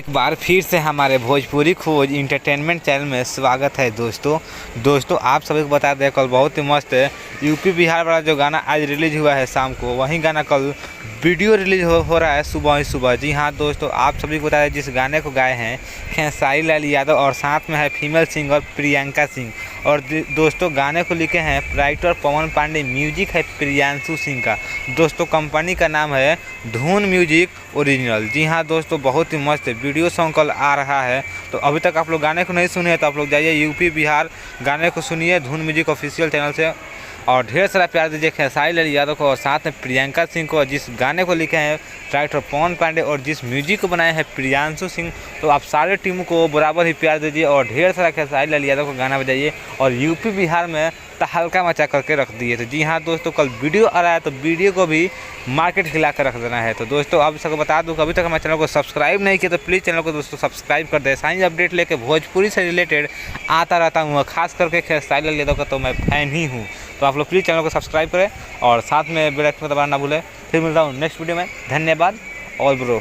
एक बार फिर से हमारे भोजपुरी खोज इंटरटेनमेंट चैनल में स्वागत है दोस्तों आप सभी को बता दें कल बहुत ही मस्त है यूपी बिहार वाला जो गाना आज रिलीज हुआ है शाम को, वही गाना कल वीडियो रिलीज हो रहा है सुबह ही सुबह। जी हाँ दोस्तों, आप सभी को बता दें जिस गाने को गाए हैं खेसारी लाल यादव और साथ में है फीमेल सिंगर प्रियंका सिंह। और दोस्तों गाने को लिखे हैं राइटर पवन पांडे, म्यूजिक है प्रियांशु सिंह का। दोस्तों कंपनी का नाम है धून म्यूजिक ओरिजिनल। जी हाँ दोस्तों, बहुत ही मस्त वीडियो सॉन्ग कल आ रहा है। तो अभी तक आप लोग गाने को नहीं सुने हैं तो आप लोग जाइए यूपी बिहार गाने को सुनिए धून म्यूजिक ऑफिशियल चैनल से, और ढेर सारा प्यार दीजिए खेसारी लाल यादव को और साथ में प्रियंका सिंह को। जिस गाने को लिखे हैं राइटर पवन पांडे और जिस म्यूजिक को बनाए हैं प्रियांशु सिंह, तो आप सारे टीम को बराबर ही प्यार दीजिए और ढेर सारा खेसारी लाल यादव को गाना बजाइए और यूपी बिहार में तहलका मचा करके रख दिए। तो जी हाँ दोस्तों, कल वीडियो आ रहा है तो वीडियो को भी मार्केट हिला कर रख देना है। तो दोस्तों आप सबको बता दूं कि अभी तक हमारे चैनल को सब्सक्राइब नहीं किया तो प्लीज़ चैनल को दोस्तों सब्सक्राइब कर दें। साइंस अपडेट लेके भोजपुरी से रिलेटेड आता रहता हूँ, खास करके खेसारी लाल यादव का तो मैं फ़ैन ही हूँ। तो आप लोग प्लीज़ चैनल को सब्सक्राइब करें और साथ में बेल आइकन को दबाना ना भूलें। फिर मिलता हूँ नेक्स्ट वीडियो में। धन्यवाद और ब्रो।